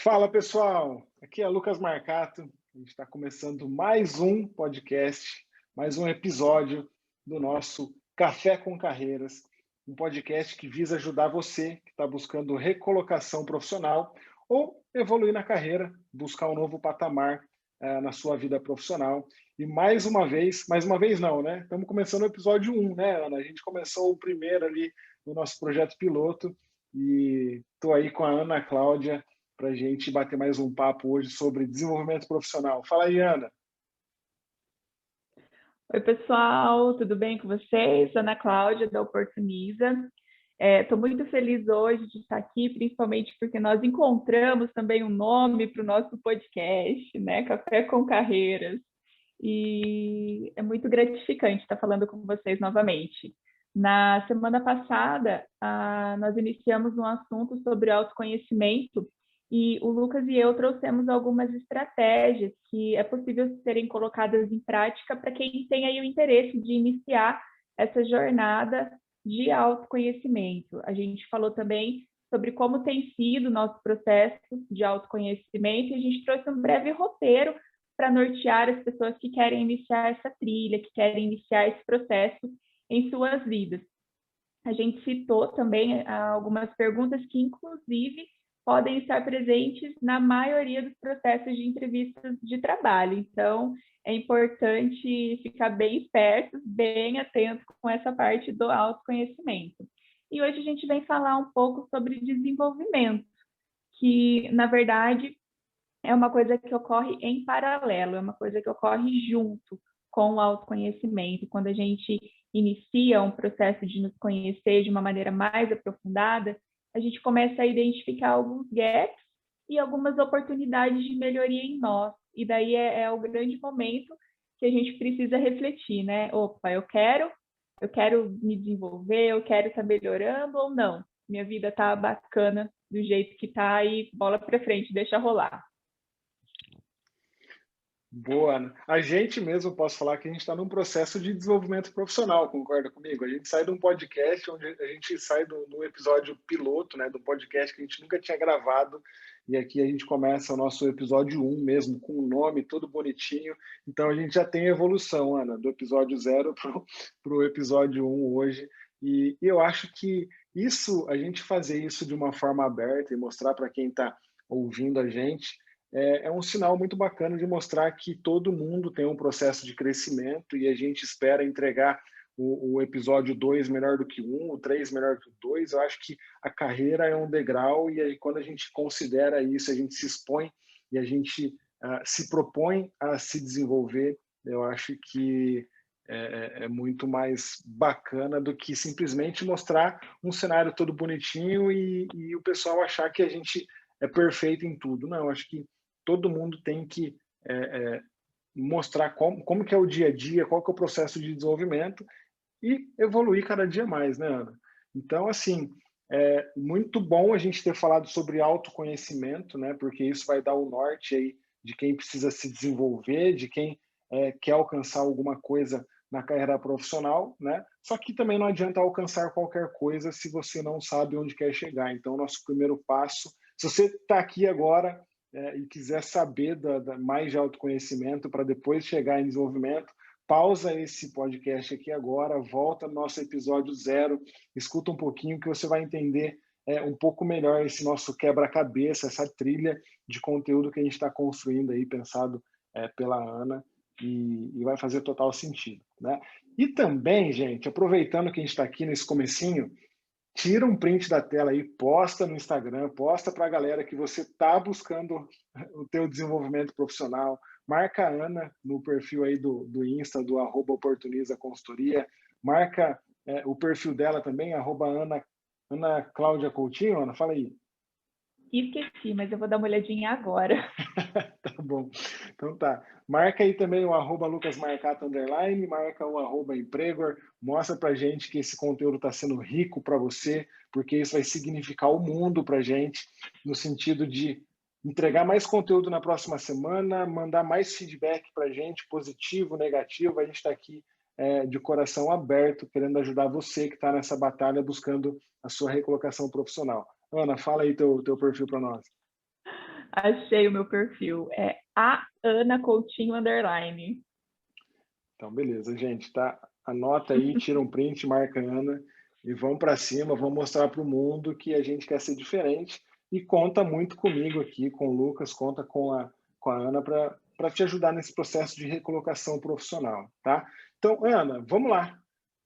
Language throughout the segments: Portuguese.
Fala pessoal, aqui é Lucas Marcato. A gente está começando mais um podcast, mais um episódio do nosso Café com Carreiras, um podcast que visa ajudar você que está buscando recolocação profissional ou evoluir na carreira, buscar um novo patamar na sua vida profissional. E mais uma vez não, né? Estamos começando o episódio 1, né, Ana? A gente começou o primeiro ali no nosso projeto piloto e estou aí com a Ana Cláudia para a gente bater mais um papo hoje sobre desenvolvimento profissional. Fala aí, Ana. Oi, pessoal, tudo bem com vocês? Ana Cláudia, da Oportuniza. Estou muito feliz hoje de estar aqui, principalmente porque nós encontramos também um nome para o nosso podcast, né? Café com Carreiras. E é muito gratificante estar falando com vocês novamente. Na semana passada, nós iniciamos um assunto sobre autoconhecimento e o Lucas e eu trouxemos algumas estratégias que é possível serem colocadas em prática para quem tem aí o interesse de iniciar essa jornada de autoconhecimento. A gente falou também sobre como tem sido o nosso processo de autoconhecimento e a gente trouxe um breve roteiro para nortear as pessoas que querem iniciar essa trilha, que querem iniciar esse processo em suas vidas. A gente citou também algumas perguntas que, inclusive, podem estar presentes na maioria dos processos de entrevistas de trabalho. Então, é importante ficar bem esperto, bem atento com essa parte do autoconhecimento. E hoje a gente vem falar um pouco sobre desenvolvimento, que, na verdade, é uma coisa que ocorre em paralelo, é uma coisa que ocorre junto com o autoconhecimento. Quando a gente inicia um processo de nos conhecer de uma maneira mais aprofundada, a gente começa a identificar alguns gaps e algumas oportunidades de melhoria em nós. E daí é o grande momento que a gente precisa refletir, né? Opa, eu quero me desenvolver, eu quero estar melhorando ou não? Minha vida está bacana do jeito que está e bola para frente, deixa rolar. Boa, Ana. A gente mesmo, posso falar que a gente está num processo de desenvolvimento profissional, concorda comigo? A gente sai de um podcast onde a gente sai do episódio piloto, né, do podcast que a gente nunca tinha gravado, e aqui a gente começa o nosso episódio 1 mesmo, com o nome todo bonitinho. Então a gente já tem evolução, Ana, do episódio 0 para o episódio 1 hoje. E eu acho que a gente fazer isso de uma forma aberta e mostrar para quem está ouvindo a gente, é um sinal muito bacana de mostrar que todo mundo tem um processo de crescimento e a gente espera entregar o episódio 2 melhor do que o 3 melhor que o 2. Eu acho que a carreira é um degrau e aí, quando a gente considera isso, a gente se expõe e a gente se propõe a se desenvolver, eu acho que é muito mais bacana do que simplesmente mostrar um cenário todo bonitinho e o pessoal achar que a gente é perfeito em tudo. Não, eu acho que todo mundo tem que mostrar como que é o dia a dia, qual que é o processo de desenvolvimento e evoluir cada dia mais, né, Ana? Então, assim, é muito bom a gente ter falado sobre autoconhecimento, né, porque isso vai dar o norte aí de quem precisa se desenvolver, de quem quer alcançar alguma coisa na carreira profissional, né? Só que também não adianta alcançar qualquer coisa se você não sabe onde quer chegar. Então, nosso primeiro passo, se você está aqui agora e quiser saber mais de autoconhecimento para depois chegar em desenvolvimento, pausa esse podcast aqui agora, volta no nosso episódio 0, escuta um pouquinho que você vai entender um pouco melhor esse nosso quebra-cabeça, essa trilha de conteúdo que a gente está construindo aí, pensado pela Ana, e vai fazer total sentido, né? E também, gente, aproveitando que a gente está aqui nesse comecinho, tira um print da tela aí, posta no Instagram, posta para a galera que você está buscando o teu desenvolvimento profissional, marca a Ana no perfil aí do Insta, do @oportuniza consultoria, marca o perfil dela também, Ana Cláudia Coutinho. Ana, fala aí. Esqueci, mas eu vou dar uma olhadinha agora. Tá bom. Então tá. Marca aí também o @lucasmarcato_, marca o @empregor, mostra pra gente que esse conteúdo está sendo rico para você, porque isso vai significar o mundo pra gente, no sentido de entregar mais conteúdo na próxima semana, mandar mais feedback pra gente, positivo, negativo. A gente está aqui de coração aberto, querendo ajudar você que está nessa batalha, buscando a sua recolocação profissional. Ana, fala aí teu perfil para nós. Achei o meu perfil. É a Ana Coutinho _. Então, beleza, gente, tá? Anota aí, tira um print, marca a Ana e vamos para cima, vamos mostrar para o mundo que a gente quer ser diferente e conta muito comigo aqui, com o Lucas, conta com a Ana para te ajudar nesse processo de recolocação profissional, tá? Então, Ana, vamos lá.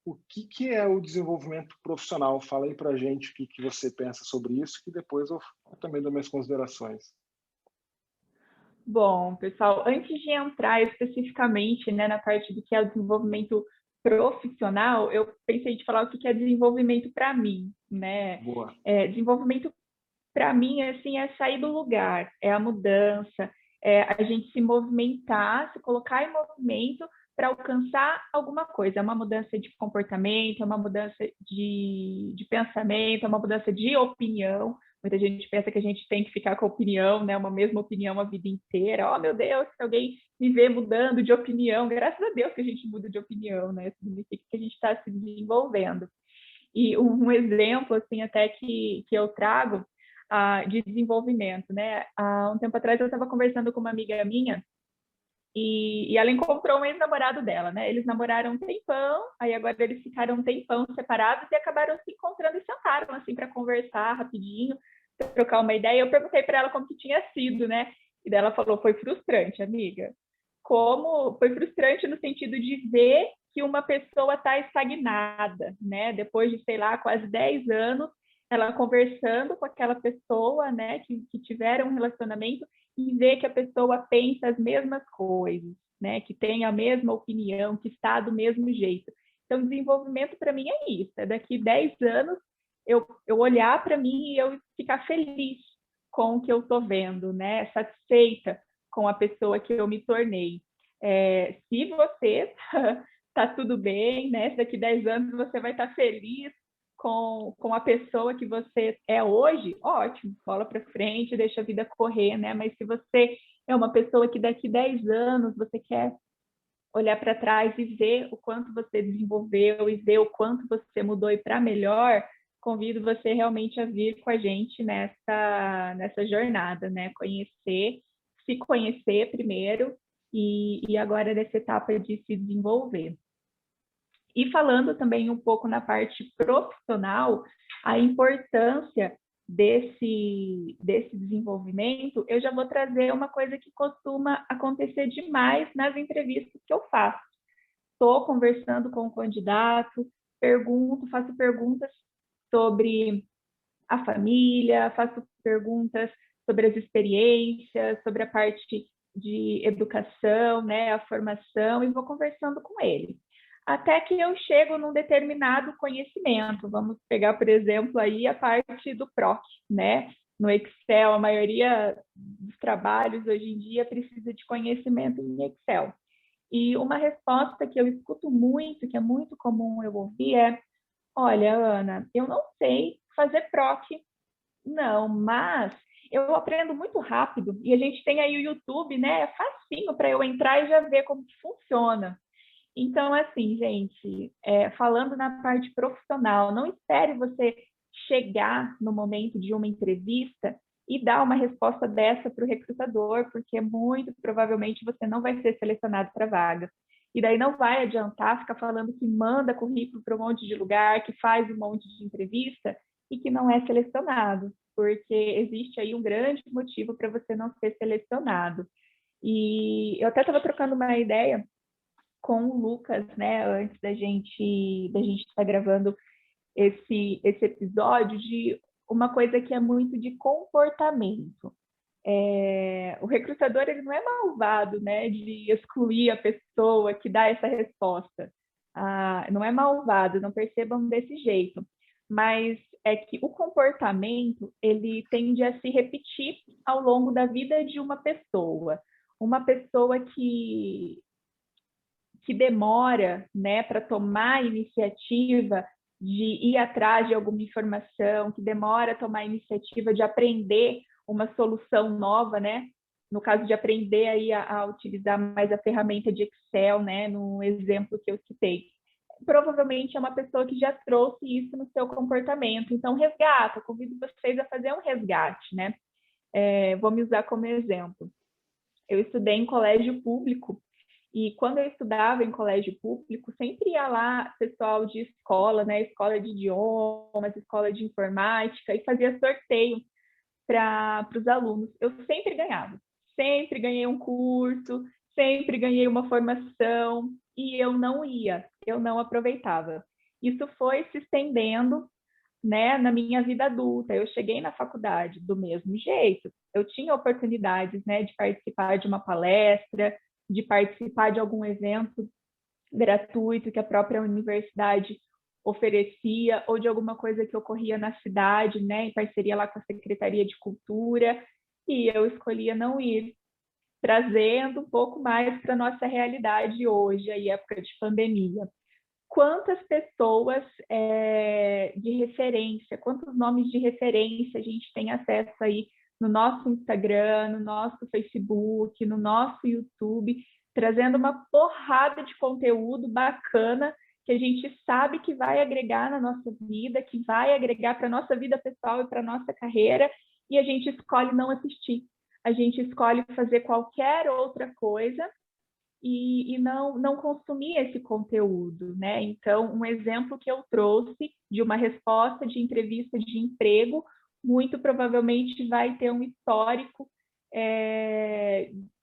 O que é o desenvolvimento profissional? Fala aí para a gente o que você pensa sobre isso, que depois eu também dou minhas considerações. Bom, pessoal, antes de entrar especificamente, né, na parte do que é o desenvolvimento profissional, eu pensei em falar o que é desenvolvimento para mim, né? Boa. Desenvolvimento para mim assim, é sair do lugar, é a mudança, é a gente se movimentar, se colocar em movimento para alcançar alguma coisa. É uma mudança de comportamento, é uma mudança de pensamento, é uma mudança de opinião. Muita gente pensa que a gente tem que ficar com a opinião, né? Uma mesma opinião a vida inteira. Oh, meu Deus, se alguém me vê mudando de opinião, graças a Deus que a gente muda de opinião, né? Significa que a gente está se desenvolvendo. E um exemplo, assim, até que eu trago de desenvolvimento, né? Há um tempo atrás eu estava conversando com uma amiga minha e ela encontrou um ex-namorado dela, né? Eles namoraram um tempão, aí agora eles ficaram um tempão separados e acabaram se encontrando e sentaram, assim, para conversar rapidinho, trocar uma ideia. Eu perguntei para ela como que tinha sido, né? E daí ela falou, foi frustrante, amiga. Como foi frustrante no sentido de ver que uma pessoa está estagnada, né? Depois de, sei lá, quase 10 anos, ela conversando com aquela pessoa, né, que tiveram um relacionamento e ver que a pessoa pensa as mesmas coisas, né, que tem a mesma opinião, que está do mesmo jeito. Então, desenvolvimento para mim é isso, é daqui 10 anos eu olhar para mim e eu ficar feliz com o que eu estou vendo, né, satisfeita com a pessoa que eu me tornei. Se você está tudo bem, né, se daqui 10 anos você vai estar feliz com a pessoa que você é hoje, ótimo, bola para frente, deixa a vida correr, né? Mas se você é uma pessoa que daqui 10 anos você quer olhar para trás e ver o quanto você desenvolveu e ver o quanto você mudou e para melhor, convido você realmente a vir com a gente nessa jornada, né? Se conhecer primeiro e agora nessa etapa de se desenvolver. E falando também um pouco na parte profissional, a importância desse desenvolvimento, eu já vou trazer uma coisa que costuma acontecer demais nas entrevistas que eu faço. Estou conversando com o candidato, faço perguntas sobre a família, faço perguntas sobre as experiências, sobre a parte de educação, né, a formação, e vou conversando com ele até que eu chego num determinado conhecimento. Vamos pegar, por exemplo, aí a parte do PROC, né? No Excel, a maioria dos trabalhos hoje em dia precisa de conhecimento em Excel. E uma resposta que eu escuto muito, que é muito comum eu ouvir é: olha, Ana, eu não sei fazer PROC, não, mas eu aprendo muito rápido e a gente tem aí o YouTube, né? É facinho para eu entrar e já ver como que funciona. Então, assim, gente, falando na parte profissional, não espere você chegar no momento de uma entrevista e dar uma resposta dessa para o recrutador, porque muito provavelmente você não vai ser selecionado para a vaga. E daí não vai adiantar ficar falando que manda currículo para um monte de lugar, que faz um monte de entrevista e que não é selecionado, porque existe aí um grande motivo para você não ser selecionado. E eu até estava trocando uma ideia com o Lucas, né, antes da gente estar gravando esse episódio, de uma coisa que é muito de comportamento. O recrutador ele não é malvado, né, de excluir a pessoa que dá essa resposta. Não é malvado, não percebam desse jeito. Mas é que o comportamento ele tende a se repetir ao longo da vida de uma pessoa. Uma pessoa que demora, né, para tomar a iniciativa de ir atrás de alguma informação, que demora a tomar a iniciativa de aprender uma solução nova, né? No caso de aprender aí a utilizar mais a ferramenta de Excel, né, no exemplo que eu citei. Provavelmente é uma pessoa que já trouxe isso no seu comportamento. Então, resgata, convido vocês a fazer um resgate, né? Vou me usar como exemplo. Eu estudei em colégio público e quando eu estudava em colégio público, sempre ia lá pessoal de escola, né? Escola de idiomas, escola de informática, e fazia sorteio para os alunos. Eu sempre ganhava, sempre ganhei um curso, sempre ganhei uma formação, e eu não ia, eu não aproveitava. Isso foi se estendendo, né, na minha vida adulta. Eu cheguei na faculdade do mesmo jeito. Eu tinha oportunidades, né, de participar de uma palestra, de participar de algum evento gratuito que a própria universidade oferecia, ou de alguma coisa que ocorria na cidade, né, em parceria lá com a Secretaria de Cultura, e eu escolhia não ir, trazendo um pouco mais para a nossa realidade hoje, aí época de pandemia. Quantas pessoas de referência, quantos nomes de referência a gente tem acesso aí no nosso Instagram, no nosso Facebook, no nosso YouTube, trazendo uma porrada de conteúdo bacana que a gente sabe que vai agregar na nossa vida, que vai agregar para a nossa vida pessoal e para a nossa carreira, e a gente escolhe não assistir. A gente escolhe fazer qualquer outra coisa e não consumir esse conteúdo, né? Então, um exemplo que eu trouxe de uma resposta de entrevista de emprego, muito provavelmente vai ter um histórico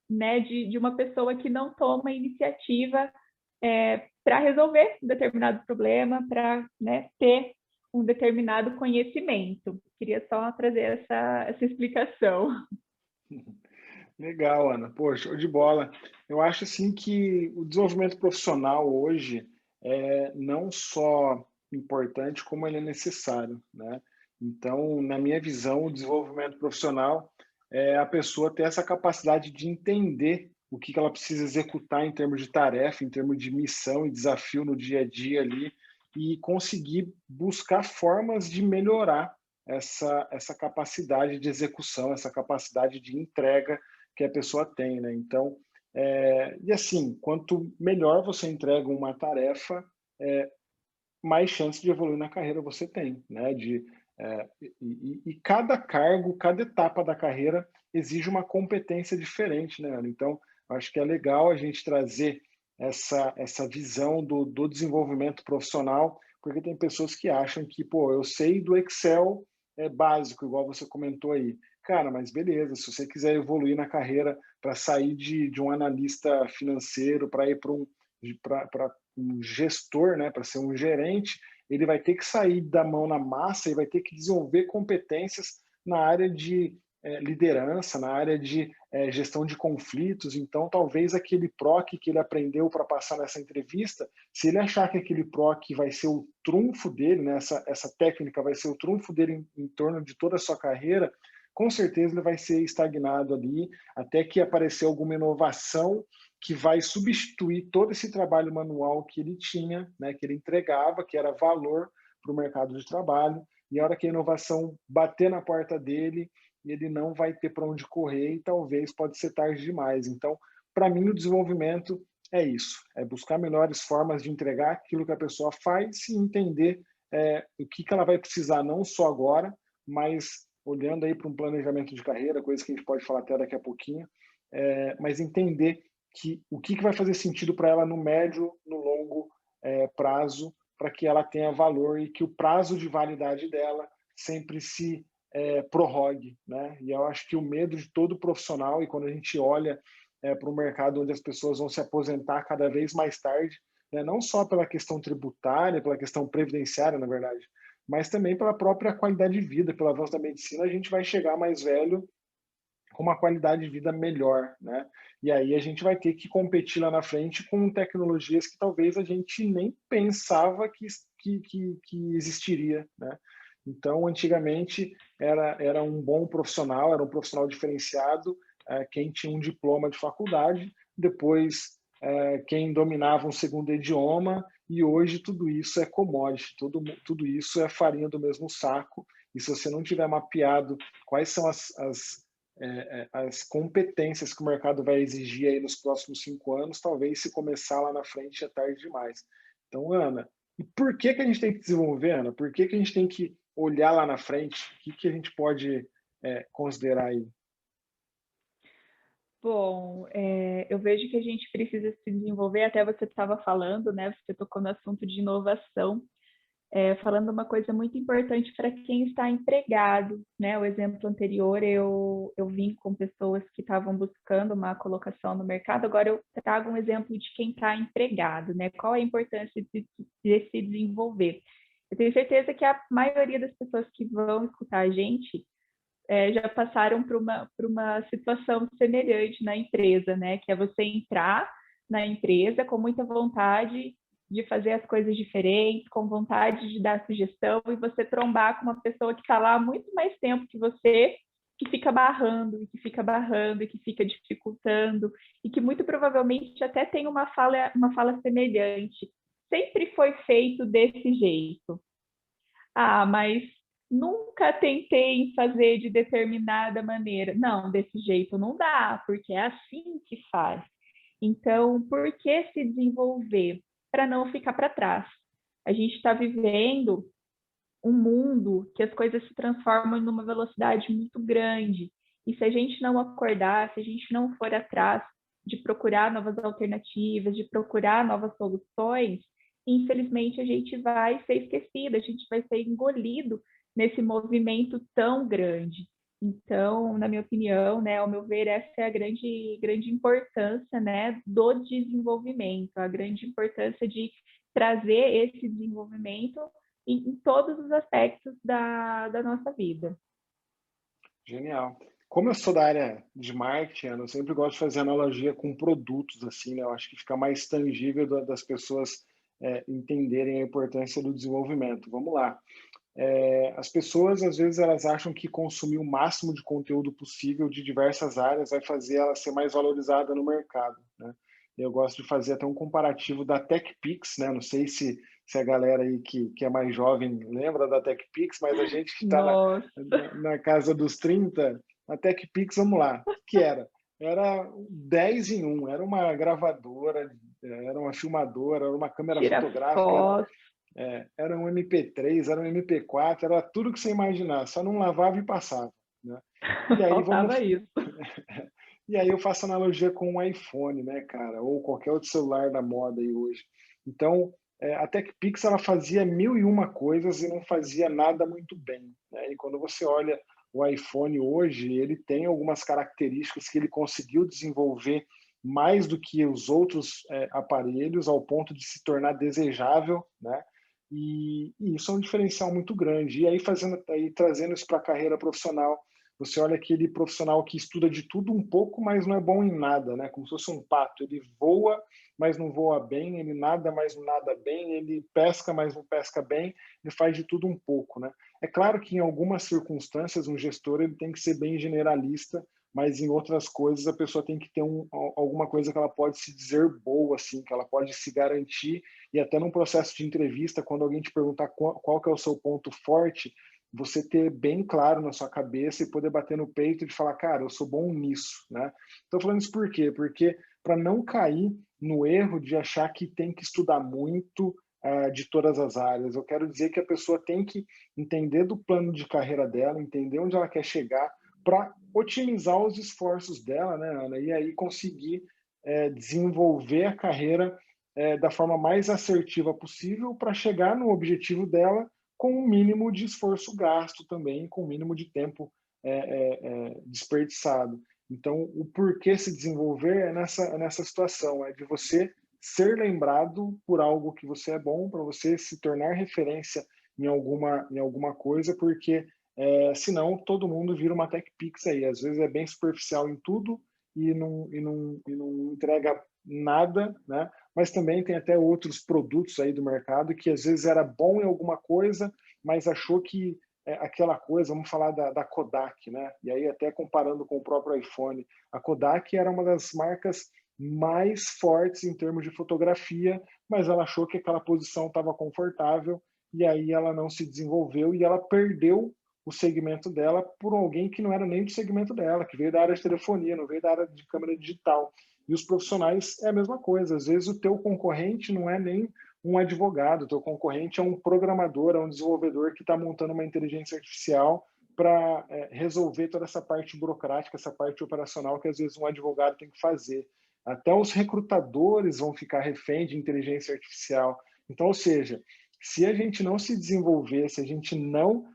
né, de uma pessoa que não toma iniciativa para resolver um determinado problema, para, né, ter um determinado conhecimento. Queria só trazer essa explicação. Legal, Ana. Pô, show de bola. Eu acho assim que o desenvolvimento profissional hoje é não só importante, como ele é necessário, né? Então, na minha visão, o desenvolvimento profissional é a pessoa ter essa capacidade de entender o que ela precisa executar em termos de tarefa, em termos de missão e desafio no dia a dia ali, e conseguir buscar formas de melhorar essa capacidade de execução, essa capacidade de entrega que a pessoa tem, né? Então, e assim, quanto melhor você entrega uma tarefa, mais chance de evoluir na carreira você tem, né? E cada cargo, cada etapa da carreira exige uma competência diferente, né, Ana? Então, acho que é legal a gente trazer essa visão do desenvolvimento profissional, porque tem pessoas que acham que, pô, eu sei do Excel básico, igual você comentou aí. Cara, mas beleza, se você quiser evoluir na carreira para sair de um analista financeiro para ir para um gestor, né, para ser um gerente, ele vai ter que sair da mão na massa e vai ter que desenvolver competências na área de liderança, na área de gestão de conflitos. Então, talvez aquele PROC que ele aprendeu para passar nessa entrevista, se ele achar que aquele PROC vai ser o trunfo dele, né, essa técnica vai ser o trunfo dele em torno de toda a sua carreira, com certeza ele vai ser estagnado ali, até que aparecer alguma inovação que vai substituir todo esse trabalho manual que ele tinha, né, que ele entregava, que era valor para o mercado de trabalho, e a hora que a inovação bater na porta dele, ele não vai ter para onde correr e talvez pode ser tarde demais. Então, para mim, o desenvolvimento é isso, é buscar melhores formas de entregar aquilo que a pessoa faz e entender o que ela vai precisar, não só agora, mas olhando aí para um planejamento de carreira, coisa que a gente pode falar até daqui a pouquinho, mas entender o que vai fazer sentido para ela no médio, no longo prazo, para que ela tenha valor e que o prazo de validade dela sempre se prorrogue, né? E eu acho que o medo de todo profissional, e quando a gente olha para um mercado onde as pessoas vão se aposentar cada vez mais tarde, né? Não só pela questão tributária, pela questão previdenciária, na verdade, mas também pela própria qualidade de vida, pelo avanço da medicina, a gente vai chegar mais velho com uma qualidade de vida melhor, né? E aí a gente vai ter que competir lá na frente com tecnologias que talvez a gente nem pensava que existiria, né? Então, antigamente, era um bom profissional, era um profissional diferenciado, quem tinha um diploma de faculdade, depois quem dominava um segundo idioma, e hoje tudo isso é commodity, tudo isso é farinha do mesmo saco, e se você não tiver mapeado quais são as competências que o mercado vai exigir aí nos próximos 5 anos, talvez se começar lá na frente é tarde demais. Então, Ana, e por que a gente tem que desenvolver, Ana? Por que a gente tem que olhar lá na frente? O que a gente pode considerar aí? Bom, eu vejo que a gente precisa se desenvolver, até você estava falando, né? Você tocou no assunto de inovação, falando uma coisa muito importante para quem está empregado, né? O exemplo anterior, eu vim com pessoas que estavam buscando uma colocação no mercado, agora eu trago um exemplo de quem está empregado, né? Qual a importância de se desenvolver? Eu tenho certeza que a maioria das pessoas que vão escutar a gente já passaram por uma situação semelhante na empresa, né? Que é você entrar na empresa com muita vontade de fazer as coisas diferentes, com vontade de dar sugestão, e você trombar com uma pessoa que está lá há muito mais tempo que você, que fica barrando, e que fica barrando, e que fica dificultando, e que muito provavelmente até tem uma fala semelhante. Sempre foi feito desse jeito. Ah, mas nunca tentei fazer de determinada maneira. Não, desse jeito não dá, porque é assim que faz. Então, por que se desenvolver? Para não ficar para trás. A gente está vivendo um mundo que as coisas se transformam numa velocidade muito grande. E se a gente não acordar, se a gente não for atrás de procurar novas alternativas, de procurar novas soluções, infelizmente a gente vai ser esquecido, a gente vai ser engolido nesse movimento tão grande. Então, na minha opinião, né, ao meu ver, essa é a grande importância, né, do desenvolvimento, a grande importância de trazer esse desenvolvimento em todos os aspectos da nossa vida. Genial. Como eu sou da área de marketing, Ana, eu sempre gosto de fazer analogia com produtos, assim, né? Eu acho que fica mais tangível das pessoas entenderem a importância do desenvolvimento. Vamos lá. As pessoas, às vezes, elas acham que consumir o máximo de conteúdo possível de diversas áreas vai fazer ela ser mais valorizada no mercado, né? Eu gosto de fazer até um comparativo da TechPix, né? Não sei se a galera aí que é mais jovem lembra da TechPix, mas a gente que está Nossa, na casa dos 30, a TechPix, vamos lá, o que era? Era 10 em 1, era uma gravadora, era uma filmadora, era uma câmera tira fotográfica, foto, era um MP3, era um MP4, era tudo que você imaginar, só não lavava e passava, né? E aí faltava vamos, isso. e aí eu faço analogia com o iPhone, né, cara, ou qualquer outro celular da moda aí hoje. Então, a TechPix ela fazia mil e uma coisas e não fazia nada muito bem, né? E quando você olha o iPhone hoje, ele tem algumas características que ele conseguiu desenvolver mais do que os outros aparelhos, ao ponto de se tornar desejável, né? E isso é um diferencial muito grande. E aí trazendo isso para a carreira profissional, você olha aquele profissional que estuda de tudo um pouco, mas não é bom em nada, né? Como se fosse um pato. Ele voa, mas não voa bem. Ele nada, mas não nada bem. Ele pesca, mas não pesca bem. Ele faz de tudo um pouco, né? É claro que em algumas circunstâncias um gestor ele tem que ser bem generalista, mas em outras coisas a pessoa tem que ter alguma coisa que ela pode se dizer boa, assim, que ela pode se garantir. E até num processo de entrevista, quando alguém te perguntar qual que é o seu ponto forte, você ter bem claro na sua cabeça e poder bater no peito e falar, cara, eu sou bom nisso, né? Estou falando isso por quê? Porque para não cair no erro de achar que tem que estudar muito de todas as áreas. Eu quero dizer que a pessoa tem que entender do plano de carreira dela, entender onde ela quer chegar, para otimizar os esforços dela, né, Ana? E aí conseguir desenvolver a carreira da forma mais assertiva possível para chegar no objetivo dela com o mínimo de esforço gasto também, com o mínimo de tempo desperdiçado. Então, o porquê se desenvolver é nessa situação, é de você ser lembrado por algo que você é bom, para você se tornar referência em alguma coisa, porque senão todo mundo vira uma TechPix aí. Às vezes é bem superficial em tudo e não entrega nada, né? Mas também tem até outros produtos aí do mercado que às vezes era bom em alguma coisa, mas achou que aquela coisa, vamos falar da Kodak, né? E aí até comparando com o próprio iPhone, a Kodak era uma das marcas mais fortes em termos de fotografia, mas ela achou que aquela posição estava confortável e aí ela não se desenvolveu e ela perdeu o segmento dela por alguém que não era nem do segmento dela, que veio da área de telefonia, não veio da área de câmera digital. E os profissionais é a mesma coisa. Às vezes o teu concorrente não é nem um advogado, o teu concorrente é um programador, é um desenvolvedor que está montando uma inteligência artificial para resolver toda essa parte burocrática, essa parte operacional que às vezes um advogado tem que fazer. Até os recrutadores vão ficar refém de inteligência artificial. Então, ou seja, se a gente não se desenvolver, se a gente não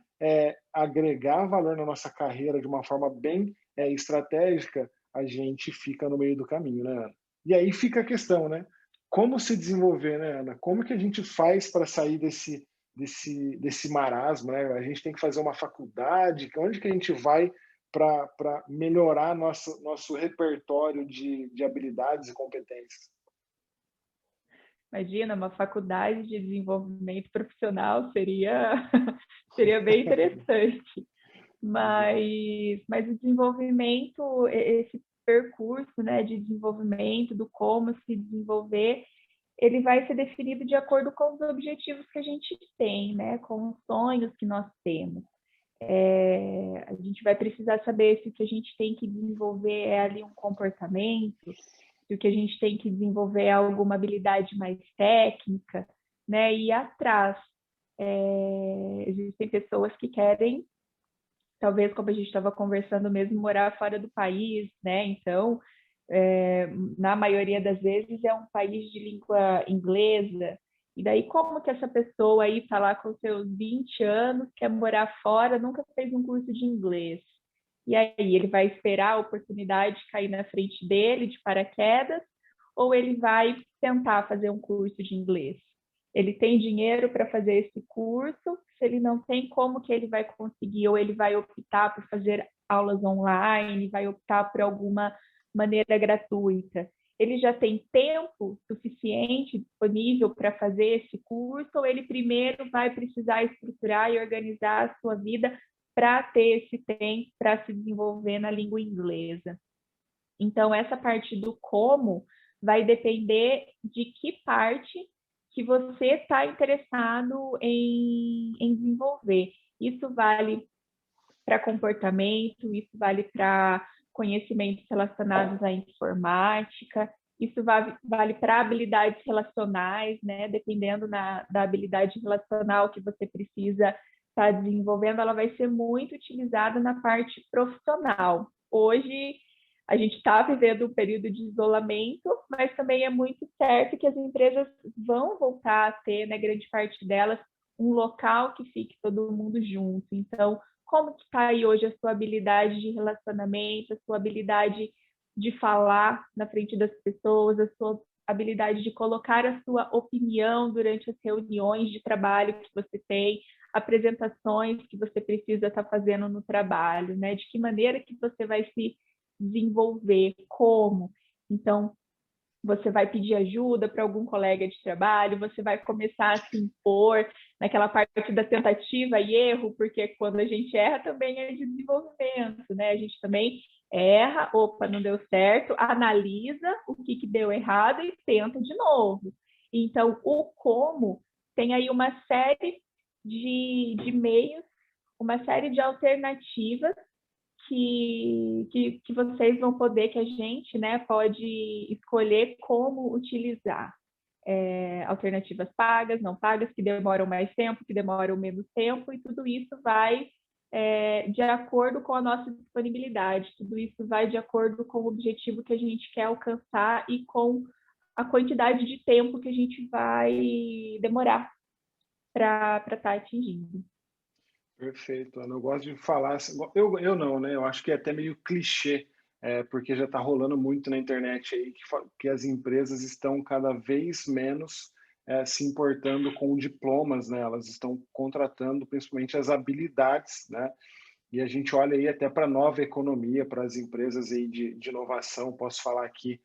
agregar valor na nossa carreira de uma forma bem estratégica, a gente fica no meio do caminho, né, Ana? E aí fica a questão, né? Como se desenvolver, né, Ana? Como que a gente faz para sair desse marasmo, né? A gente tem que fazer uma faculdade, onde que a gente vai para melhorar nosso repertório de habilidades e competências? Imagina, uma faculdade de desenvolvimento profissional seria, seria bem interessante. Mas o desenvolvimento, esse percurso, né, de desenvolvimento, do como se desenvolver, ele vai ser definido de acordo com os objetivos que a gente tem, né, com os sonhos que nós temos. A gente vai precisar saber se o que a gente tem que desenvolver é ali um comportamento, se o que a gente tem que desenvolver é alguma habilidade mais técnica, né, e ir atrás. Existem pessoas que querem, talvez como a gente estava conversando mesmo, morar fora do país, né, então, na maioria das vezes é um país de língua inglesa, e daí como que essa pessoa aí está lá com seus 20 anos, quer morar fora, nunca fez um curso de inglês? E aí, ele vai esperar a oportunidade cair na frente dele de paraquedas, ou ele vai tentar fazer um curso de inglês? Ele tem dinheiro para fazer esse curso? Se ele não tem, como que ele vai conseguir? Ou ele vai optar por fazer aulas online, vai optar por alguma maneira gratuita? Ele já tem tempo suficiente disponível para fazer esse curso, ou ele primeiro vai precisar estruturar e organizar a sua vida para ter esse tempo para se desenvolver na língua inglesa? Então, essa parte do como vai depender de que parte que você está interessado em desenvolver. Isso vale para comportamento, isso vale para conhecimentos relacionados à informática, isso vale para habilidades relacionais, né? Dependendo da habilidade relacional que você precisa estar desenvolvendo, ela vai ser muito utilizada na parte profissional. Hoje, a gente está vivendo um período de isolamento, mas também é muito certo que as empresas vão voltar a ter, né, grande parte delas, um local que fique todo mundo junto. Então, como que está aí hoje a sua habilidade de relacionamento, a sua habilidade de falar na frente das pessoas, a sua habilidade de colocar a sua opinião durante as reuniões de trabalho que você tem, apresentações que você precisa estar fazendo no trabalho, né? De que maneira que você vai se desenvolver, como? Então, você vai pedir ajuda para algum colega de trabalho, você vai começar a se impor naquela parte da tentativa e erro, porque quando a gente erra também é de desenvolvimento, né? A gente também erra, opa, não deu certo, analisa o que deu errado e tenta de novo. Então, o como tem aí uma série de meios, uma série de alternativas que vocês vão poder, que a gente, né, pode escolher como utilizar. Alternativas pagas, não pagas, que demoram mais tempo, que demoram menos tempo, e tudo isso vai de acordo com a nossa disponibilidade, tudo isso vai de acordo com o objetivo que a gente quer alcançar e com a quantidade de tempo que a gente vai demorar para estar atingindo. Perfeito, Ana. Eu gosto de falar assim, eu não, né? Eu acho que é até meio clichê, porque já está rolando muito na internet aí que as empresas estão cada vez menos se importando com diplomas, né? Elas estão contratando principalmente as habilidades, né? E a gente olha aí até para a nova economia, para as empresas aí de inovação, posso falar aqui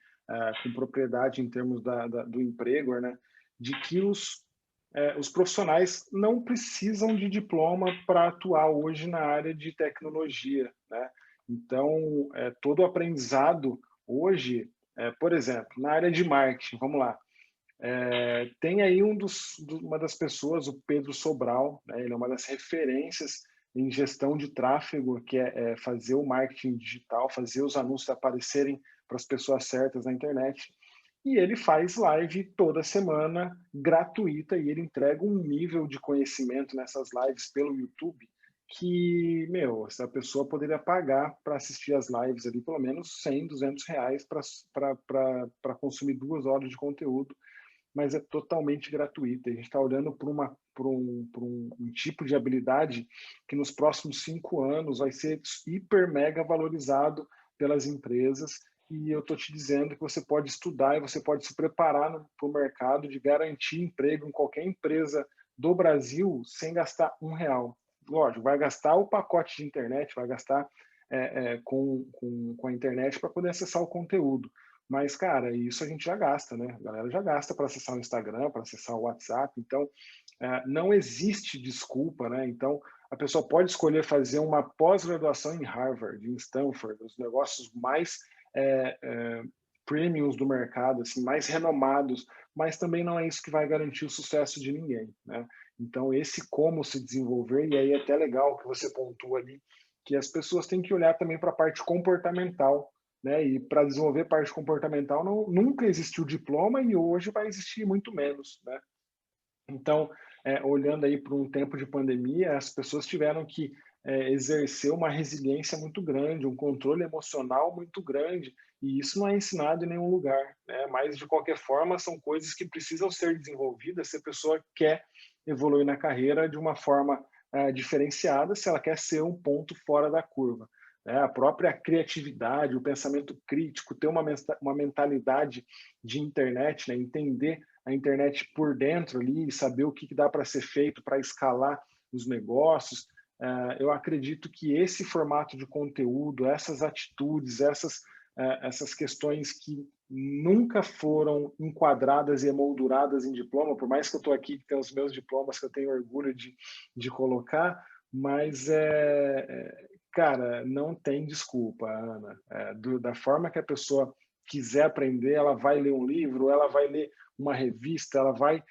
com propriedade em termos do emprego, né? De que os profissionais não precisam de diploma para atuar hoje na área de tecnologia, né? Então, todo o aprendizado hoje, por exemplo, na área de marketing, vamos lá, tem aí uma das pessoas, o Pedro Sobral, né? Ele é uma das referências em gestão de tráfego, que é fazer o marketing digital, fazer os anúncios aparecerem para as pessoas certas na internet. E ele faz live toda semana, gratuita, e ele entrega um nível de conhecimento nessas lives pelo YouTube que, meu, essa pessoa poderia pagar para assistir as lives ali pelo menos 100, R$ 200 para consumir 2 horas de conteúdo, mas é totalmente gratuito. A gente está olhando por um tipo de habilidade que nos próximos 5 anos vai ser hiper mega valorizado pelas empresas. E eu estou te dizendo que você pode estudar e você pode se preparar para o mercado de garantir emprego em qualquer empresa do Brasil sem gastar R$ 1. Lógico, vai gastar o pacote de internet, vai gastar com a internet para poder acessar o conteúdo. Mas, cara, isso a gente já gasta, né? A galera já gasta para acessar o Instagram, para acessar o WhatsApp. Então, não existe desculpa, né? Então, a pessoa pode escolher fazer uma pós-graduação em Harvard, em Stanford, os negócios mais premiums do mercado, assim, mais renomados, mas também não é isso que vai garantir o sucesso de ninguém, né? Então, esse como se desenvolver, e aí é até legal que você pontua ali, que as pessoas têm que olhar também para a parte comportamental, né? E para desenvolver parte comportamental nunca existiu diploma e hoje vai existir muito menos, né? Então, olhando aí para um tempo de pandemia, as pessoas tiveram que exercer uma resiliência muito grande, um controle emocional muito grande, e isso não é ensinado em nenhum lugar, né? Mas, de qualquer forma, são coisas que precisam ser desenvolvidas se a pessoa quer evoluir na carreira de uma forma diferenciada, se ela quer ser um ponto fora da curva, né? A própria criatividade, o pensamento crítico, ter uma mentalidade de internet, né? Entender a internet por dentro ali, saber o que dá para ser feito para escalar os negócios. Eu acredito que esse formato de conteúdo, essas atitudes, essas questões que nunca foram enquadradas e emolduradas em diploma, por mais que eu estou aqui que tenho os meus diplomas que eu tenho orgulho de colocar, mas cara, não tem desculpa, Ana. Da forma que a pessoa quiser aprender, ela vai ler um livro, ela vai ler uma revista, ela vai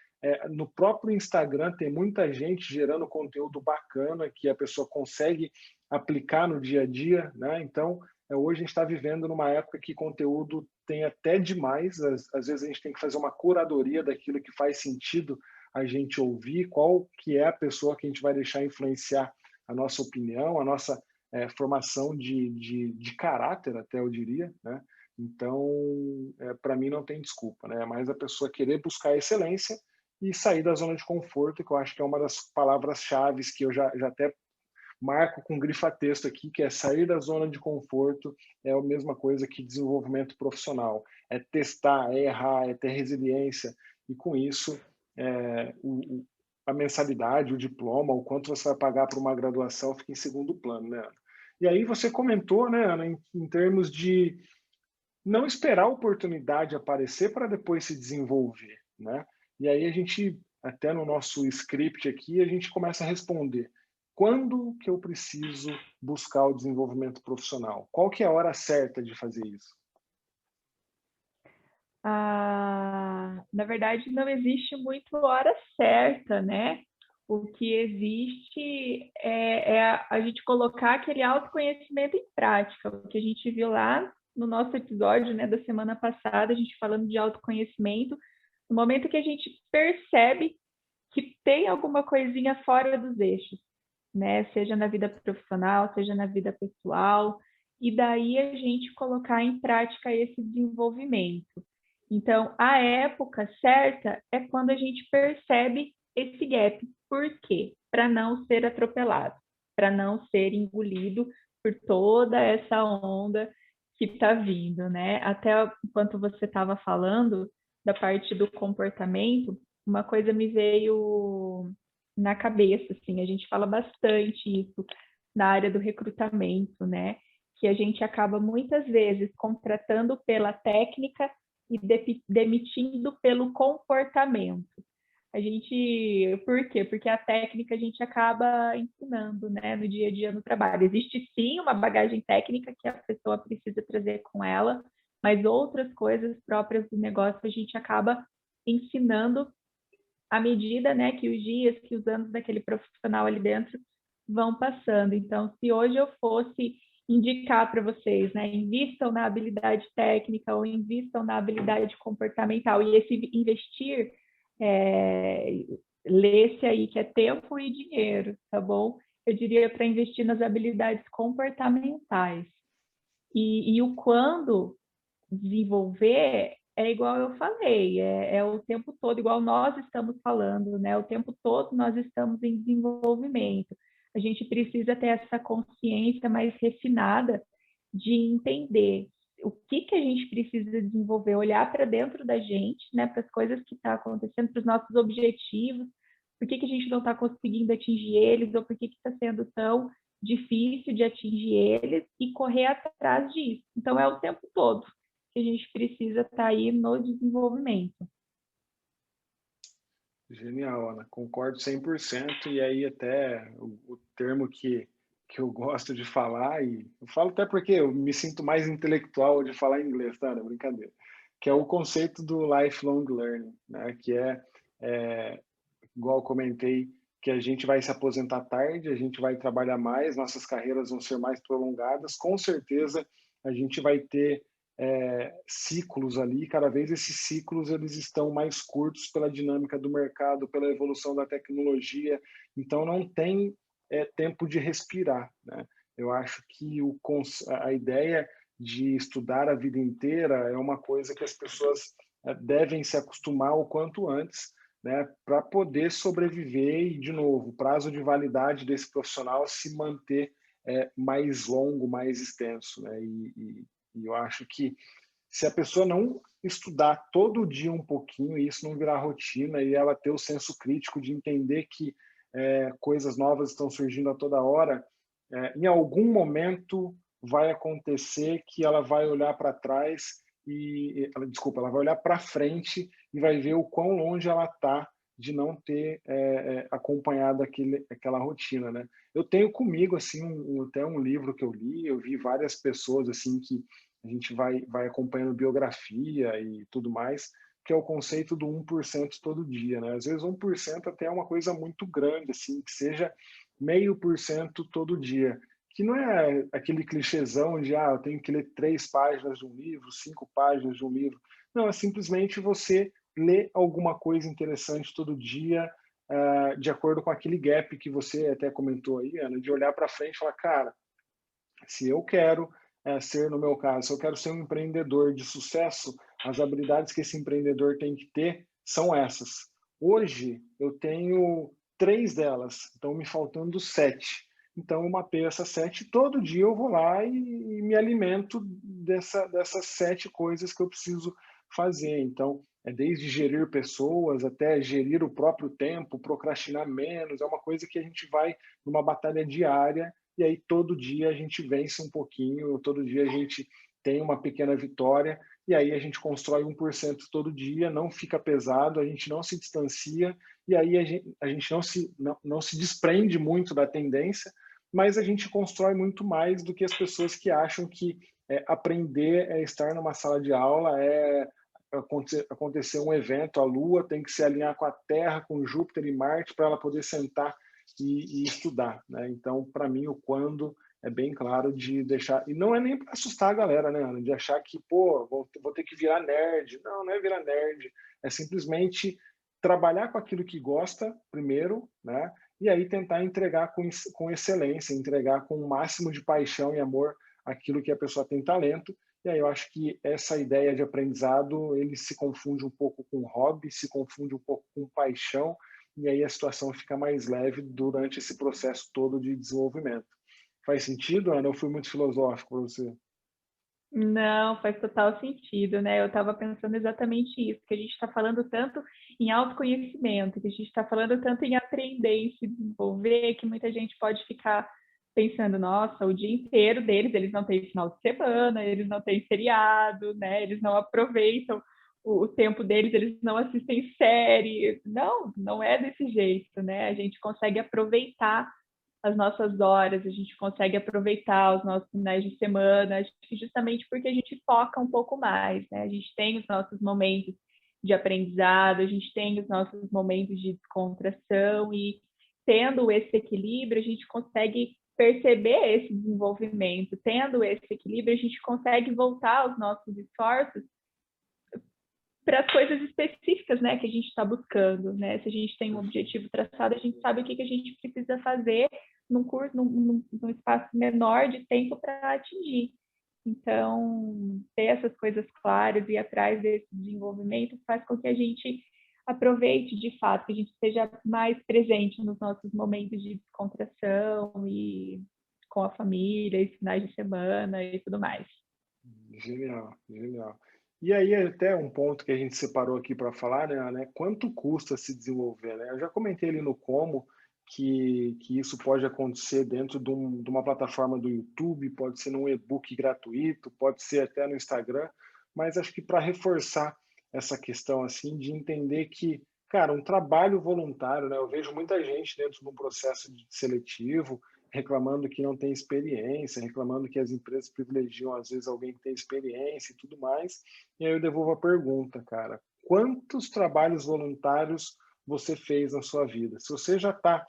no próprio Instagram tem muita gente gerando conteúdo bacana que a pessoa consegue aplicar no dia a dia, né? Então, hoje a gente está vivendo numa época que conteúdo tem até demais, às vezes a gente tem que fazer uma curadoria daquilo que faz sentido a gente ouvir, qual que é a pessoa que a gente vai deixar influenciar a nossa opinião, a nossa formação de caráter, até eu diria, né? Então, para mim não tem desculpa, né? É mais a pessoa querer buscar excelência e sair da zona de conforto, que eu acho que é uma das palavras-chave que eu já até marco com grifa-texto aqui, que é sair da zona de conforto, é a mesma coisa que desenvolvimento profissional. É testar, é errar, é ter resiliência, e com isso, a mensalidade, o diploma, o quanto você vai pagar por uma graduação fica em segundo plano, né, Ana? E aí você comentou, né, Ana, em termos de não esperar a oportunidade aparecer para depois se desenvolver, né? E aí a gente, até no nosso script aqui, a gente começa a responder. Quando que eu preciso buscar o desenvolvimento profissional? Qual que é a hora certa de fazer isso? Na verdade, não existe muito hora certa, né? O que existe é a gente colocar aquele autoconhecimento em prática, o que a gente viu lá no nosso episódio, né, da semana passada, a gente falando de autoconhecimento, no momento que a gente percebe que tem alguma coisinha fora dos eixos, né? Seja na vida profissional, seja na vida pessoal, e daí a gente colocar em prática esse desenvolvimento. Então, a época certa é quando a gente percebe esse gap. Por quê? Para não ser atropelado, para não ser engolido por toda essa onda que está vindo, né? Até enquanto você estava falando da parte do comportamento, uma coisa me veio na cabeça, assim, a gente fala bastante isso na área do recrutamento, né? Que a gente acaba muitas vezes contratando pela técnica e demitindo pelo comportamento. A gente, por quê? Porque a técnica a gente acaba ensinando, né, no dia a dia no trabalho. Existe sim uma bagagem técnica que a pessoa precisa trazer com ela, mas outras coisas próprias do negócio a gente acaba ensinando à medida, né, que os dias, que os anos daquele profissional ali dentro vão passando. Então, se hoje eu fosse indicar para vocês, né, invistam na habilidade técnica ou invistam na habilidade comportamental, e esse investir, lê-se aí que é tempo e dinheiro, tá bom? eu diria para investir nas habilidades comportamentais. E o quando desenvolver é igual eu falei, é o tempo todo, igual nós estamos falando, né? O tempo todo nós estamos em desenvolvimento. A gente precisa ter essa consciência mais refinada de entender o que a gente precisa desenvolver, olhar para dentro da gente, né? Para as coisas que estão acontecendo, para os nossos objetivos, por que a gente não está conseguindo atingir eles, ou por que está sendo tão difícil de atingir eles, e correr atrás disso. Então, é o tempo todo que a gente precisa estar aí no desenvolvimento. Genial, Ana. Concordo 100%. E aí até o termo que eu gosto de falar, e eu falo até porque eu me sinto mais intelectual de falar inglês, tá? Não é brincadeira. Que é o conceito do lifelong learning, né? Que igual eu comentei, que a gente vai se aposentar tarde, a gente vai trabalhar mais, nossas carreiras vão ser mais prolongadas, com certeza a gente vai ter ciclos ali, cada vez esses ciclos eles estão mais curtos pela dinâmica do mercado, pela evolução da tecnologia, então não tem tempo de respirar, né? Eu acho que a ideia de estudar a vida inteira é uma coisa que as pessoas devem se acostumar o quanto antes, né, para poder sobreviver e, de novo, o prazo de validade desse profissional se manter mais longo, mais extenso, né? E eu acho que se a pessoa não estudar todo dia um pouquinho e isso não virar rotina e ela ter o senso crítico de entender que coisas novas estão surgindo a toda hora, em algum momento vai acontecer que ela vai olhar para trás desculpa, ela vai olhar para frente e vai ver o quão longe ela está de não ter acompanhado aquela rotina, né? Eu tenho comigo assim até um livro que eu li, eu vi várias pessoas assim que a gente vai acompanhando biografia e tudo mais, que é o conceito do 1% todo dia, né? Às vezes 1% até é uma coisa muito grande, assim, que seja 0,5% todo dia, que não é aquele clichêzão de, eu tenho que ler 3 páginas de um livro, 5 páginas de um livro. Não, é simplesmente você ler alguma coisa interessante todo dia, de acordo com aquele gap que você até comentou aí, Ana, de olhar para frente e falar, cara, se eu quero ser, no meu caso, se eu quero ser um empreendedor de sucesso, as habilidades que esse empreendedor tem que ter são essas. Hoje, eu tenho 3 delas, estão me faltando 7. Então, eu mapeio essas 7, todo dia eu vou lá e me alimento dessas 7 coisas que eu preciso fazer. Então, é desde gerir pessoas até gerir o próprio tempo, procrastinar menos, é uma coisa que a gente vai numa batalha diária e aí todo dia a gente vence um pouquinho, todo dia a gente tem uma pequena vitória, e aí a gente constrói 1% todo dia, não fica pesado, a gente não se distancia, e aí a gente não se desprende muito da tendência, mas a gente constrói muito mais do que as pessoas que acham que aprender é estar numa sala de aula, acontecer um evento, a Lua tem que se alinhar com a Terra, com Júpiter e Marte, para ela poder sentar e estudar, né? Então, para mim, o quando é bem claro de deixar... E não é nem para assustar a galera, né, Ana? De achar que, pô, vou ter que virar nerd. Não, não é virar nerd. É simplesmente trabalhar com aquilo que gosta, primeiro, né? E aí tentar entregar com excelência, entregar com o máximo de paixão e amor aquilo que a pessoa tem talento. E aí eu acho que essa ideia de aprendizado, ele se confunde um pouco com hobby, se confunde um pouco com paixão, e aí a situação fica mais leve durante esse processo todo de desenvolvimento. Faz sentido, Ana? Eu fui muito filosófico para você. Não, faz total sentido, né? Eu estava pensando exatamente isso, que a gente está falando tanto em autoconhecimento, que a gente está falando tanto em aprender e se desenvolver, que muita gente pode ficar pensando, nossa, o dia inteiro deles, eles não têm final de semana, eles não têm feriado, né? Eles não aproveitam o tempo deles, eles não assistem série. Não, não é desse jeito, né? A gente consegue aproveitar as nossas horas, a gente consegue aproveitar os nossos finais de semana, acho que justamente porque a gente foca um pouco mais, né? A gente tem os nossos momentos de aprendizado, a gente tem os nossos momentos de descontração e tendo esse equilíbrio, a gente consegue perceber esse desenvolvimento. Tendo esse equilíbrio, a gente consegue voltar aos nossos esforços para as coisas específicas, né, que a gente está buscando, né? Se a gente tem um objetivo traçado, a gente sabe o que a gente precisa fazer num espaço menor de tempo para atingir. Então, ter essas coisas claras e ir atrás desse desenvolvimento faz com que a gente aproveite de fato, que a gente esteja mais presente nos nossos momentos de descontração e com a família, e finais de semana e tudo mais. Genial, genial. E aí, até um ponto que a gente separou aqui para falar, né? Quanto custa se desenvolver, né? Eu já comentei ali no como que isso pode acontecer dentro de uma plataforma do YouTube, pode ser num e-book gratuito, pode ser até no Instagram, mas acho que para reforçar essa questão assim de entender que, cara, um trabalho voluntário, né? Eu vejo muita gente dentro de um processo seletivo reclamando que não tem experiência, reclamando que as empresas privilegiam, às vezes, alguém que tem experiência e tudo mais. E aí eu devolvo a pergunta, cara: quantos trabalhos voluntários você fez na sua vida? Se você já está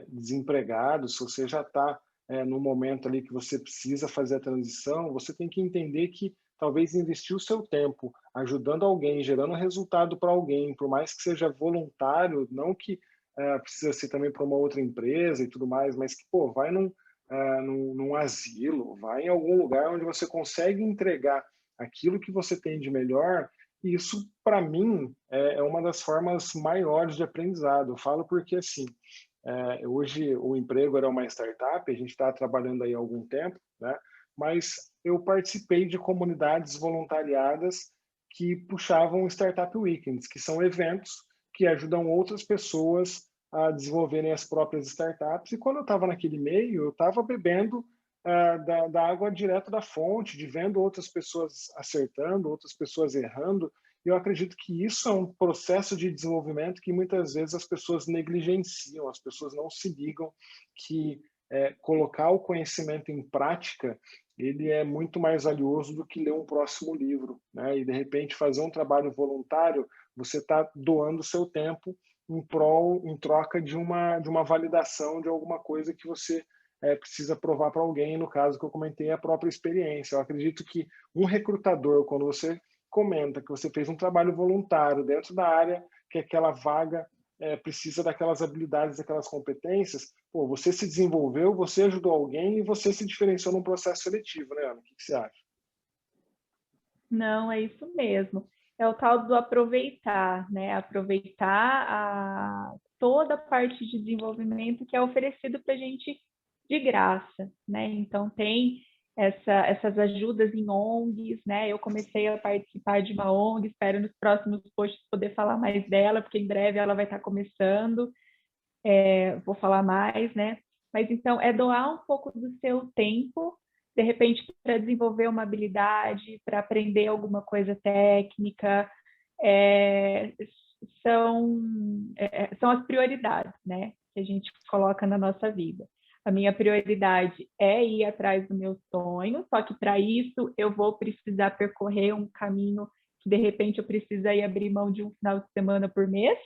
desempregado, se você já está no momento ali que você precisa fazer a transição, você tem que entender que talvez investir o seu tempo ajudando alguém, gerando resultado para alguém, por mais que seja voluntário, não que precisa ser também para uma outra empresa e tudo mais, mas que, pô, vai num asilo, vai em algum lugar onde você consegue entregar aquilo que você tem de melhor, e isso, para mim, é uma das formas maiores de aprendizado. Eu falo porque, assim, hoje o emprego era uma startup, a gente está trabalhando aí há algum tempo, né? Mas eu participei de comunidades voluntariadas que puxavam Startup Weekends, que são eventos que ajudam outras pessoas a desenvolverem as próprias startups. E quando eu estava naquele meio, eu estava bebendo da água direto da fonte, de vendo outras pessoas acertando, outras pessoas errando. E eu acredito que isso é um processo de desenvolvimento que muitas vezes as pessoas negligenciam, as pessoas não se ligam que colocar o conhecimento em prática ele é muito mais valioso do que ler um próximo livro, né? E de repente fazer um trabalho voluntário, você está doando o seu tempo em troca de uma validação de alguma coisa que você precisa provar para alguém. No caso que eu comentei, a própria experiência. Eu acredito que um recrutador, quando você comenta que você fez um trabalho voluntário dentro da área, que aquela vaga precisa daquelas habilidades, daquelas competências, pô, você se desenvolveu, você ajudou alguém e você se diferenciou num processo seletivo, né, Ana? O que você acha? Não, é isso mesmo. É o tal do aproveitar, né? Aproveitar toda a parte de desenvolvimento que é oferecido para a gente de graça, né? Então, tem essas ajudas em ONGs, né? Eu comecei a participar de uma ONG, espero nos próximos posts poder falar mais dela, porque em breve ela vai estar começando, vou falar mais, né? Mas então, é doar um pouco do seu tempo, de repente, para desenvolver uma habilidade, para aprender alguma coisa técnica, é, são, são as prioridades, né? Que a gente coloca na nossa vida. A minha prioridade é ir atrás do meu sonho, só que para isso eu vou precisar percorrer um caminho que de repente eu preciso ir abrir mão de um final de semana por mês,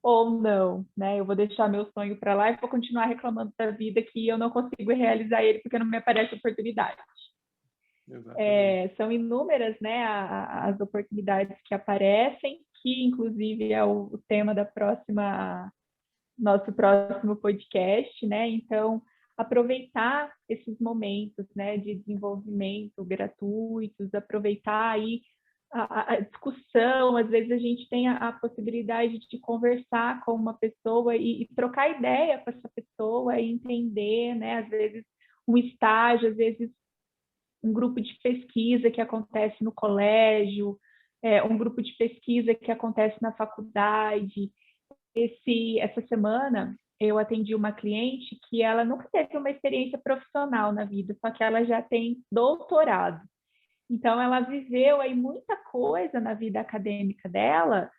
ou não, né? Eu vou deixar meu sonho para lá e vou continuar reclamando da vida que eu não consigo realizar ele porque não me aparece oportunidade. Exatamente. São inúmeras, né, as oportunidades que aparecem, que inclusive é o tema da nosso próximo podcast, né? Então, aproveitar esses momentos, né, de desenvolvimento gratuitos, aproveitar aí a discussão, às vezes a gente tem a possibilidade de conversar com uma pessoa e trocar ideia com essa pessoa e entender, né, às vezes um estágio, às vezes um grupo de pesquisa que acontece no colégio, um grupo de pesquisa que acontece na faculdade. Essa semana eu atendi uma cliente que ela nunca teve uma experiência profissional na vida, só que ela já tem doutorado. Então, ela viveu aí muita coisa na vida acadêmica dela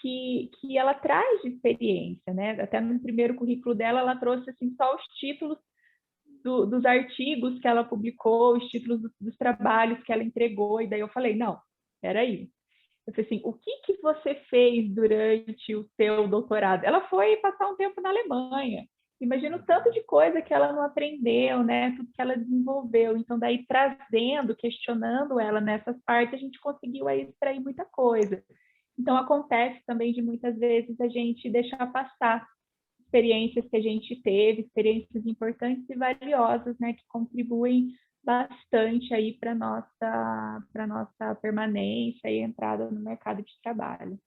que ela traz de experiência, né? Até no primeiro currículo dela, ela trouxe assim, só os títulos dos artigos que ela publicou, os títulos dos trabalhos que ela entregou, e daí eu falei, não, peraí. Eu falei assim, o que você fez durante o seu doutorado? Ela foi passar um tempo na Alemanha. Imagina o tanto de coisa que ela não aprendeu, né? Tudo que ela desenvolveu. Então, daí, trazendo, questionando ela nessas partes, a gente conseguiu aí extrair muita coisa. Então, acontece também de muitas vezes a gente deixar passar experiências que a gente teve, experiências importantes e valiosas, né, que contribuem bastante aí para nossa permanência e entrada no mercado de trabalho.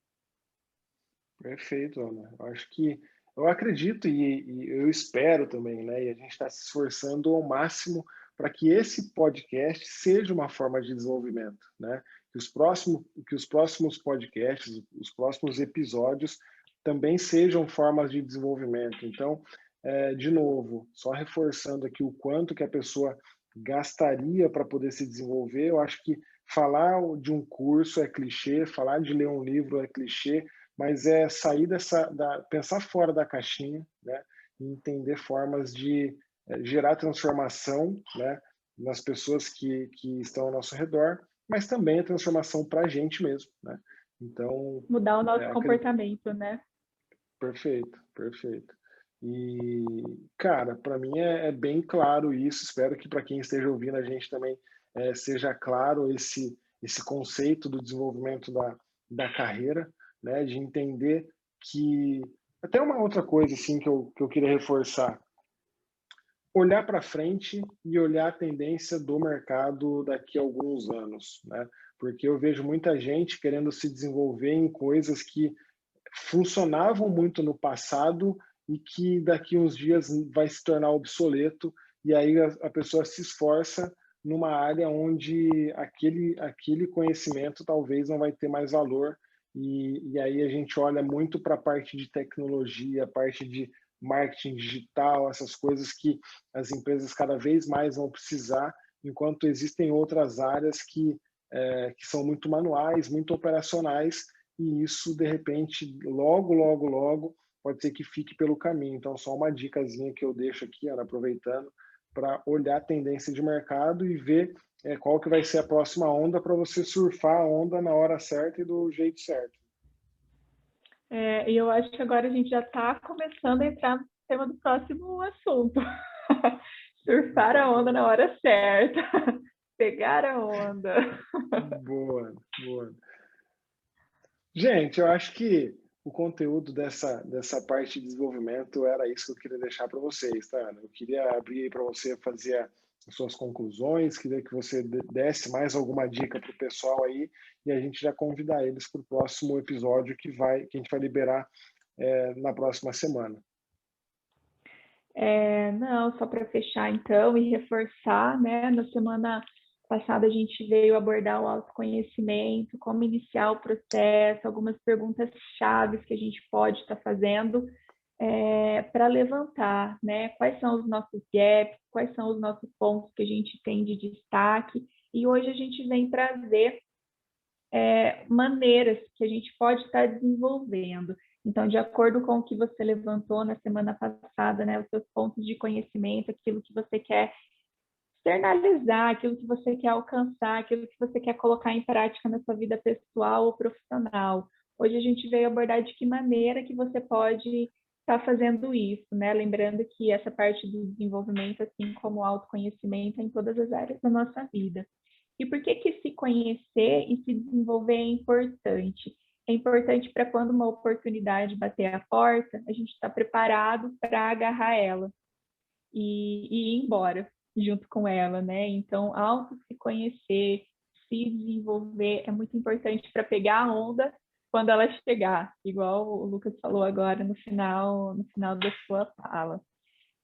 Perfeito, Ana. Eu acho que eu acredito e eu espero também, né? E a gente está se esforçando ao máximo para que esse podcast seja uma forma de desenvolvimento, né? Que os próximos podcasts, os próximos episódios também sejam formas de desenvolvimento. Então, de novo, só reforçando aqui o quanto que a pessoa gastaria para poder se desenvolver, eu acho que falar de um curso é clichê, falar de ler um livro é clichê, mas é sair pensar fora da caixinha, né, e entender formas de gerar transformação, né, nas pessoas que estão ao nosso redor, mas também a transformação para a gente mesmo, né? Então, Mudar o nosso acredito. comportamento, né? Perfeito, perfeito. E, cara, para mim é bem claro isso. Espero que para quem esteja ouvindo a gente também seja claro esse conceito do desenvolvimento da carreira, né? De entender que até uma outra coisa assim que eu queria reforçar, olhar para frente e olhar a tendência do mercado daqui a alguns anos, né? Porque eu vejo muita gente querendo se desenvolver em coisas que funcionavam muito no passado e que daqui uns dias vai se tornar obsoleto, e aí a pessoa se esforça numa área onde aquele conhecimento talvez não vai ter mais valor, e aí a gente olha muito para a parte de tecnologia, a parte de marketing digital, essas coisas que as empresas cada vez mais vão precisar, enquanto existem outras áreas que são muito manuais, muito operacionais, e isso, de repente, logo, logo, logo, pode ser que fique pelo caminho. Então, só uma dicasinha que eu deixo aqui, Ana, aproveitando, para olhar a tendência de mercado e ver qual que vai ser a próxima onda para você surfar a onda na hora certa e do jeito certo. E eu acho que agora a gente já está começando a entrar no tema do próximo assunto. Surfar a onda na hora certa. Pegar a onda. Boa, boa. Gente, eu acho que o conteúdo dessa parte de desenvolvimento era isso que eu queria deixar para vocês, tá, Ana? Eu queria abrir para você fazer as suas conclusões, queria que você desse mais alguma dica para o pessoal aí e a gente já convidar eles para o próximo episódio que a gente vai liberar na próxima semana. Não, só para fechar então e reforçar, né? Na semana passada a gente veio abordar o autoconhecimento, como iniciar o processo, algumas perguntas chaves que a gente pode estar fazendo para levantar, né? Quais são os nossos gaps, quais são os nossos pontos que a gente tem de destaque. E hoje a gente vem trazer maneiras que a gente pode estar desenvolvendo. Então, de acordo com o que você levantou na semana passada, né, os seus pontos de conhecimento, aquilo que você quer externalizar, aquilo que você quer alcançar, aquilo que você quer colocar em prática na sua vida pessoal ou profissional. Hoje a gente veio abordar de que maneira que você pode estar fazendo isso, né? Lembrando que essa parte do desenvolvimento, assim como o autoconhecimento, é em todas as áreas da nossa vida. E por que que se conhecer e se desenvolver é importante? É importante para quando uma oportunidade bater a porta, a gente está preparado para agarrar ela e ir embora junto com ela, né? Então, auto se conhecer, se desenvolver é muito importante para pegar a onda quando ela chegar, igual o Lucas falou agora no final da sua fala.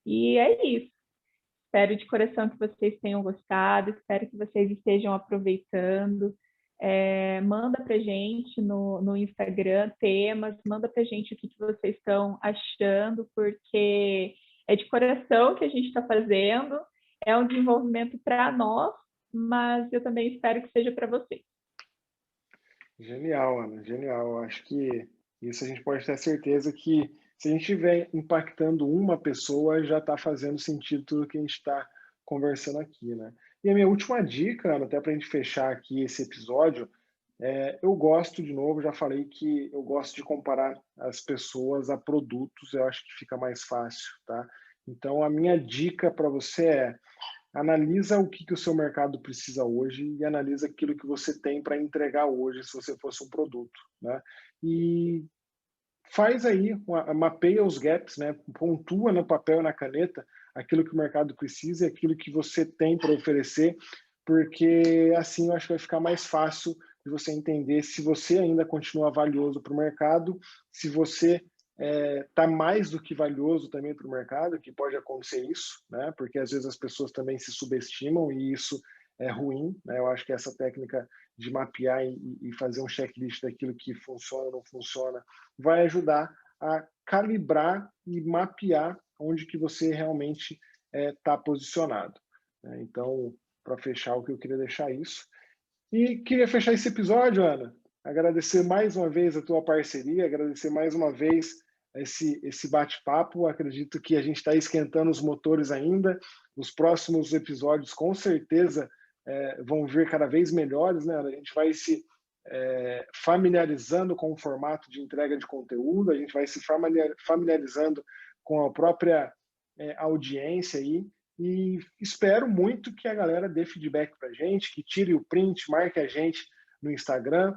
E é isso. Espero de coração que vocês tenham gostado, espero que vocês estejam aproveitando. Manda para gente no Instagram temas, manda para gente o que vocês estão achando, porque é de coração que a gente está fazendo, é um desenvolvimento para nós, mas eu também espero que seja para vocês. Genial, Ana, genial. Acho que isso a gente pode ter certeza que se a gente estiver impactando uma pessoa, já está fazendo sentido tudo que a gente está conversando aqui, né? E a minha última dica, Ana, até para a gente fechar aqui esse episódio, eu gosto, de novo, já falei que eu gosto de comparar as pessoas a produtos, eu acho que fica mais fácil, tá? Então, a minha dica para você analisa o que o seu mercado precisa hoje e analisa aquilo que você tem para entregar hoje se você fosse um produto, né? E faz aí, mapeia os gaps, né? Pontua no papel e na caneta aquilo que o mercado precisa e aquilo que você tem para oferecer, porque assim eu acho que vai ficar mais fácil de você entender se você ainda continua valioso para o mercado, se você está mais do que valioso também para o mercado, que pode acontecer isso, né? Porque às vezes as pessoas também se subestimam e isso é ruim, né? Eu acho que essa técnica de mapear e fazer um checklist daquilo que funciona ou não funciona vai ajudar a calibrar e mapear onde que você realmente está posicionado, né? Então, para fechar, o que eu queria deixar isso. E queria fechar esse episódio, Ana, agradecer mais uma vez a tua parceria, agradecer mais uma vez esse bate-papo. Acredito que a gente está esquentando os motores ainda. Os próximos episódios, com certeza, vão vir cada vez melhores, né? A gente vai se familiarizando com o formato de entrega de conteúdo, a gente vai se familiarizando com a própria audiência aí, e espero muito que a galera dê feedback para a gente, que tire o print, marque a gente no Instagram,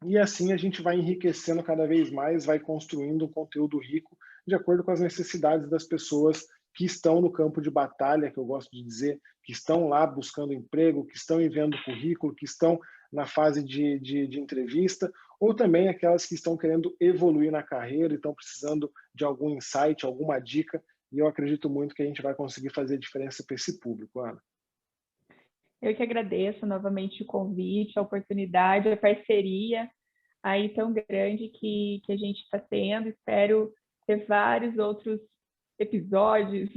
e assim a gente vai enriquecendo cada vez mais, vai construindo um conteúdo rico de acordo com as necessidades das pessoas que estão no campo de batalha, que eu gosto de dizer, que estão lá buscando emprego, que estão enviando currículo, que estão na fase de entrevista, ou também aquelas que estão querendo evoluir na carreira e estão precisando de algum insight, alguma dica, e eu acredito muito que a gente vai conseguir fazer diferença para esse público, Ana. Eu que agradeço novamente o convite, a oportunidade, a parceria aí tão grande que a gente está tendo. Espero ter vários outros episódios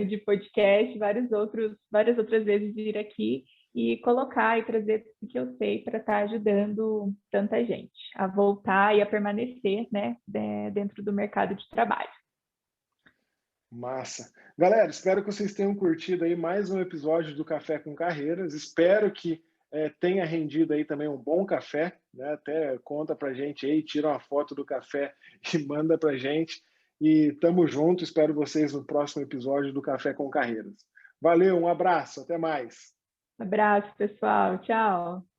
de podcast, várias outras vezes vir aqui e colocar e trazer tudo que eu sei para estar ajudando tanta gente a voltar e a permanecer, né, dentro do mercado de trabalho. Massa. Galera, espero que vocês tenham curtido aí mais um episódio do Café com Carreiras. Espero que tenha rendido aí também um bom café, né? Até conta pra gente aí, tira uma foto do café e manda pra gente. E tamo junto, espero vocês no próximo episódio do Café com Carreiras. Valeu, um abraço, até mais. Abraço, pessoal. Tchau.